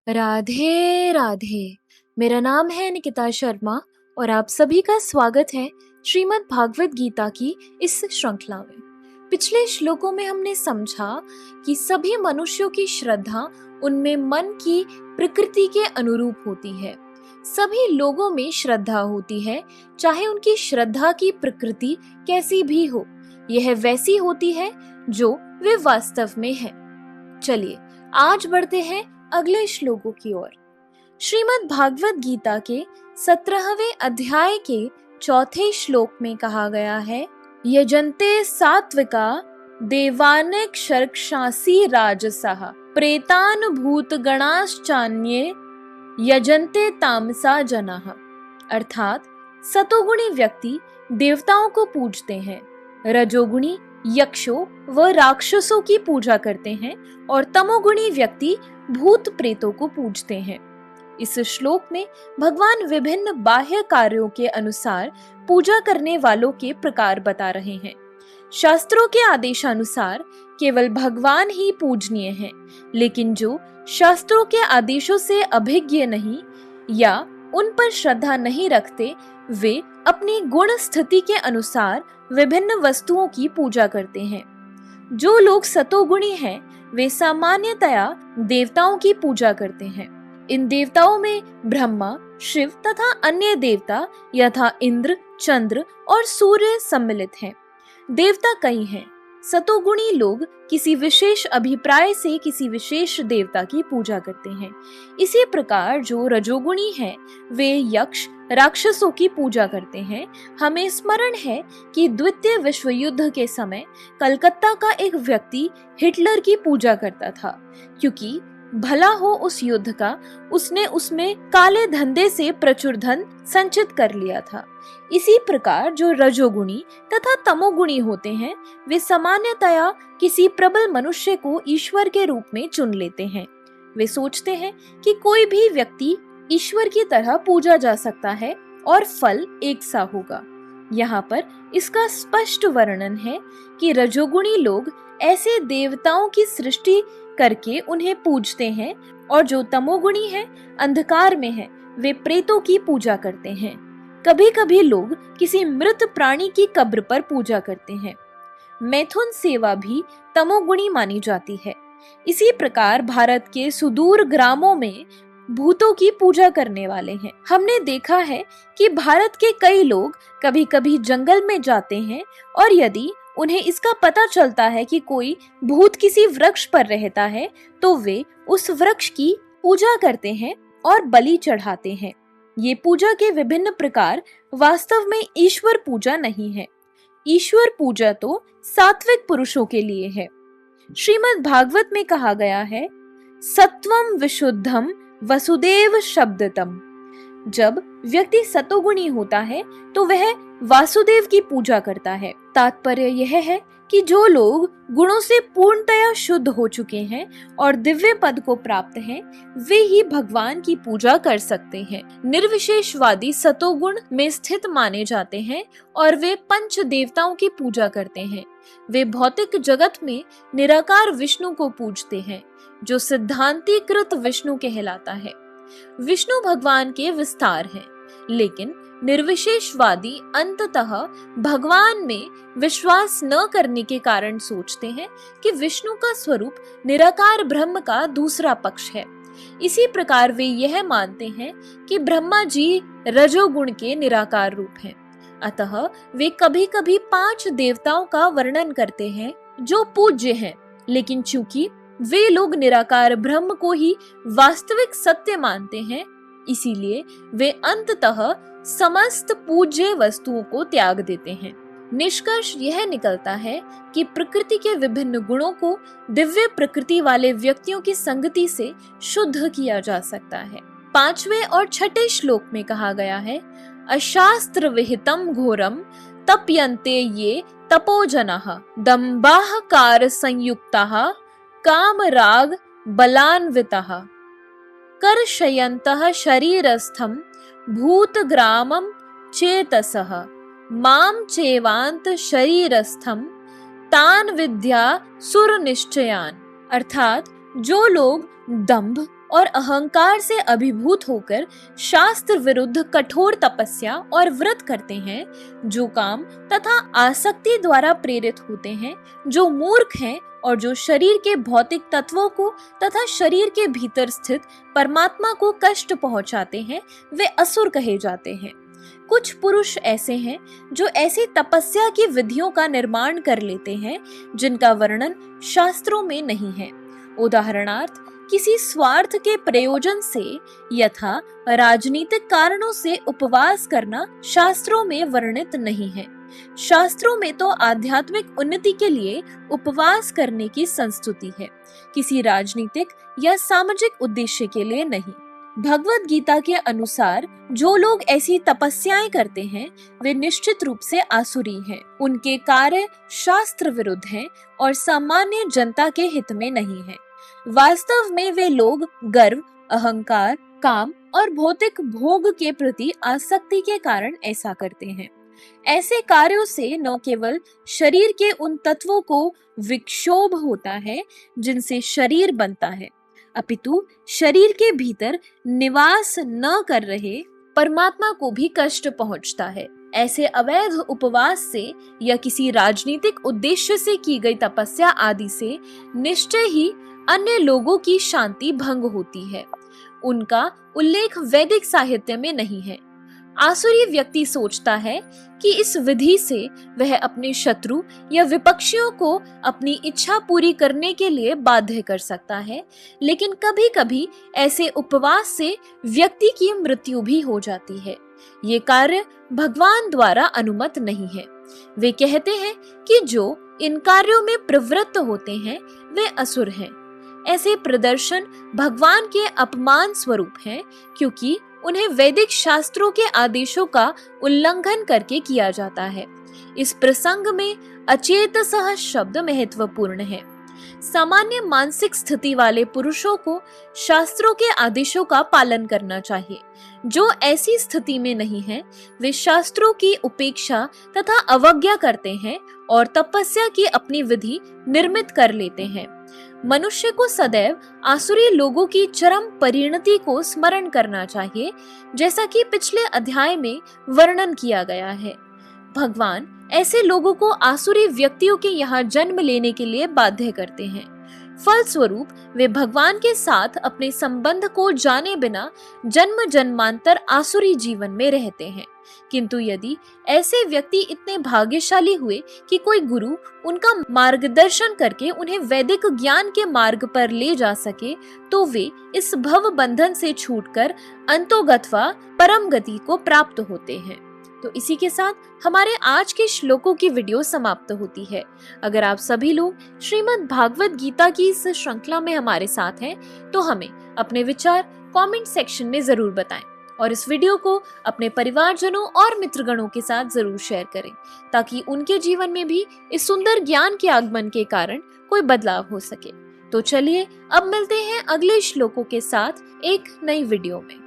राधे राधे। मेरा नाम है निकिता शर्मा और आप सभी का स्वागत है श्रीमद् भागवत गीता की इस श्रृंखला में। पिछले श्लोकों में हमने समझा कि सभी मनुष्यों की श्रद्धा उनमें मन की प्रकृति के अनुरूप होती है। सभी लोगों में श्रद्धा होती है, चाहे उनकी श्रद्धा की प्रकृति कैसी भी हो। यह वैसी होती है जो वे वास्तव में है। चलिए आज बढ़ते हैं अगले श्लोकों की ओर। श्रीमद् भागवत गीता के 17वें अध्याय के 4थे श्लोक में कहा गया है, यजन्ते सात्विका देवानेक शर्क्षासी राजसः प्रेतान भूत गणाश्चान्ये यजन्ते तामसा जनाः। अर्थात सतोगुणी व्यक्ति देवताओं को पूजते हैं, रजोगुणी यक्षों व राक्षसों की पूजा करते हैं और तमोगुणी व्यक्ति भूत प्रेतों को पूजते हैं। इस श्लोक में भगवान विभिन्न बाह्य कार्यों के अनुसार पूजा करने वालों के प्रकार बता रहे हैं। शास्त्रों के आदेशानुसार केवल भगवान ही पूजनीय हैं, लेकिन जो शास्त्रों के आदेशों से अभिज्ञ नहीं या उन पर श्रद्धा नहीं रखते, वे अपनी गुण स्थिति के अनुसार विभिन्न वस्तुओं की पूजा करते हैं। जो लोग सतोगुणी हैं, वे सामान्यतया देवताओं की पूजा करते हैं। इन देवताओं में ब्रह्मा, शिव तथा अन्य देवता यथा इंद्र, चंद्र और सूर्य सम्मिलित हैं। देवता कई हैं। सतोगुणी लोग किसी विशेष अभिप्राय से किसी विशेष देवता की पूजा करते हैं। इसी प्रकार जो रजोगुणी हैं, वे यक्ष राक्षसों की पूजा करते हैं। हमें स्मरण है कि द्वितीय विश्व युद्ध के समय कलकत्ता का एक व्यक्ति हिटलर की पूजा करता था, क्योंकि भला हो उस युद्ध का, उसने उसमें काले धंधे से प्रचुर धन संचित कर लिया था। इसी प्रकार जो रजोगुणी तथा तमोगुणी होते हैं, वे सामान्यतया किसी प्रबल मनुष्य को ईश्वर के रूप में चुन लेते हैं। वे सोचते हैं कि कोई भी व्यक्ति ईश्वर की तरह पूजा जा सकता है और फल एक सा होगा। यहाँ पर इसका स्पष्ट वर्णन है कि रजोगुणी लोग ऐसे देवताओं की सृष्टि करके उन्हें पूजते हैं, और जो तमोगुणी हैं, अंधकार में हैं, वे प्रेतों की पूजा करते हैं। कभी कभी लोग किसी मृत प्राणी की कब्र पर पूजा करते हैं। मैथुन सेवा भी तमोगुणी मानी जाती है। इसी प्रकार भारत के सुदूर ग्रामों में भूतों की पूजा करने वाले हैं। हमने देखा है कि भारत के कई लोग कभी कभी जंगल में जाते हैं, और यदि उन्हें इसका पता चलता है कि कोई भूत किसी वृक्ष पर रहता है, तो वे उस वृक्ष की पूजा करते हैं और बलि चढ़ाते हैं। ये पूजा के विभिन्न प्रकार वास्तव में ईश्वर पूजा नहीं है। ईश्वर पूजा तो सात्विक पुरुषों के लिए है। श्रीमद् भागवत में कहा गया है, सत्वम विशुद्धम वसुदेव शब्दतम। जब व्यक्ति सतोगुणी होता है तो वह वासुदेव की पूजा करता है। तात्पर्य यह है कि जो लोग गुणों से पूर्णतया शुद्ध हो चुके हैं और दिव्य पद को प्राप्त हैं, वे ही भगवान की पूजा कर सकते हैं। निर्विशेषवादी सतोगुण में स्थित माने जाते हैं और वे पंच देवताओं की पूजा करते हैं। वे भौतिक जगत में निराकार विष्णु को पूजते हैं, जो सिद्धांतीकृत विष्णु कहलाता है। विष्णु भगवान के विस्तार हैं, लेकिन निर्विशेषवादी अंततः भगवान में विश्वास न करने के कारण सोचते हैं कि विष्णु का स्वरूप निराकार ब्रह्म का दूसरा पक्ष है। इसी प्रकार वे यह मानते हैं कि ब्रह्मा जी रजोगुण के निराकार रूप हैं। अतः वे कभी कभी 5 देवताओं का वर्णन करते हैं जो पूज्य हैं, लेकिन चूंकि वे लोग निराकार ब्रह्म को ही वास्तविक सत्य मानते हैं, इसीलिए वे अंततः समस्त पूज्य वस्तुओं को त्याग देते हैं। निष्कर्ष यह निकलता है कि प्रकृति के विभिन्न गुणों को दिव्य प्रकृति वाले व्यक्तियों की संगति से शुद्ध किया जा सकता है। 5वें और 6ठे श्लोक में कहा गया है, अशास्त्र विहितम घोरम तप्यन्ते ये तपोजनः दम्बाहकार संयुक्ताः काम राग बलान्वितः कर्षयन्तः शरीरस्थं भूतग्रामं चेतसः माम चेवांत शरीरस्थम तान विद्या सुर निश्चयान। अर्थात जो लोग दंभ और अहंकार से अभिभूत होकर शास्त्र विरुद्ध कठोर तपस्या और व्रत करते हैं, जो काम तथा आसक्ति द्वारा प्रेरित होते हैं, जो मूर्ख हैं और जो शरीर के भौतिक तत्वों को तथा शरीर के भीतर स्थित परमात्मा को कष्ट पहुंचाते हैं, वे असुर कहे जाते हैं। कुछ पुरुष ऐसे हैं जो ऐसी तपस्या की विधियों का निर्माण कर लेते हैं जिनका वर्णन शास्त्रों में नहीं है। उदाहरणार्थ, किसी स्वार्थ के प्रयोजन से यथा राजनीतिक कारणों से उपवास करना शास्त्रों में वर्णित नहीं है। शास्त्रों में तो आध्यात्मिक उन्नति के लिए उपवास करने की संस्तुति है, किसी राजनीतिक या सामाजिक उद्देश्य के लिए नहीं। भगवद गीता के अनुसार जो लोग ऐसी तपस्याएं करते हैं वे निश्चित रूप से आसुरी हैं। उनके कार्य शास्त्र विरुद्ध हैं और सामान्य जनता के हित में नहीं है। वास्तव में वे लोग गर्व, अहंकार, काम और भौतिक भोग के प्रति आसक्ति के कारण ऐसा करते हैं। ऐसे कार्यों से न केवल शरीर के उन तत्वों को विक्षोभ होता है जिनसे शरीर बनता है, अपितु शरीर के भीतर निवास न कर रहे परमात्मा को भी कष्ट पहुंचता है। ऐसे अवैध उपवास से या किसी राजनीतिक उद्देश्य से की गई तपस्या आदि से निश्चय ही अन्य लोगों की शांति भंग होती है। उनका उल्लेख वैदिक साहित्य में नहीं है। आसुरी व्यक्ति सोचता है कि इस विधि से वह अपने शत्रु या विपक्षियों को अपनी इच्छा पूरी करने के लिए बाध्य कर सकता है, लेकिन कभी कभी ऐसे उपवास से व्यक्ति की मृत्यु भी हो जाती है। ये कार्य भगवान द्वारा अनुमत नहीं है। वे कहते हैं कि जो इन कार्यों में प्रवृत्त होते हैं वे असुर हैं। ऐसे प्रदर्शन भगवान के अपमान स्वरूप हैं, क्योंकि उन्हें वैदिक शास्त्रों के आदेशों का उल्लंघन करके किया जाता है। इस प्रसंग में अचेतसः शब्द महत्वपूर्ण है। सामान्य मानसिक स्थिति वाले पुरुषों को शास्त्रों के आदेशों का पालन करना चाहिए। जो ऐसी स्थिति में नहीं है वे शास्त्रों की उपेक्षा तथा अवज्ञा करते हैं और तपस्या की अपनी विधि निर्मित कर लेते हैं। मनुष्य को सदैव आसुरी लोगों की चरम परिणति को स्मरण करना चाहिए, जैसा कि पिछले अध्याय में वर्णन किया गया है। भगवान ऐसे लोगों को आसुरी व्यक्तियों के यहाँ जन्म लेने के लिए बाध्य करते हैं। फलस्वरूप वे भगवान के साथ अपने संबंध को जाने बिना जन्म जन्मांतर आसुरी जीवन में रहते हैं। किंतु यदि ऐसे व्यक्ति इतने भाग्यशाली हुए कि कोई गुरु उनका मार्गदर्शन करके उन्हें वैदिक ज्ञान के मार्ग पर ले जा सके, तो वे इस भव बंधन से छूटकर अंतोगत्वा परम गति को प्राप्त होते हैं। तो इसी के साथ हमारे आज के श्लोकों की वीडियो समाप्त होती है। अगर आप सभी लोग श्रीमद् भागवत गीता की इस श्रृंखला में हमारे साथ हैं, तो हमें अपने विचार कमेंट सेक्शन में जरूर बताएं और इस वीडियो को अपने परिवारजनों और मित्रगणों के साथ जरूर शेयर करें, ताकि उनके जीवन में भी इस सुंदर ज्ञान के आगमन के कारण कोई बदलाव हो सके। तो चलिए अब मिलते हैं अगले श्लोकों के साथ एक नई वीडियो में।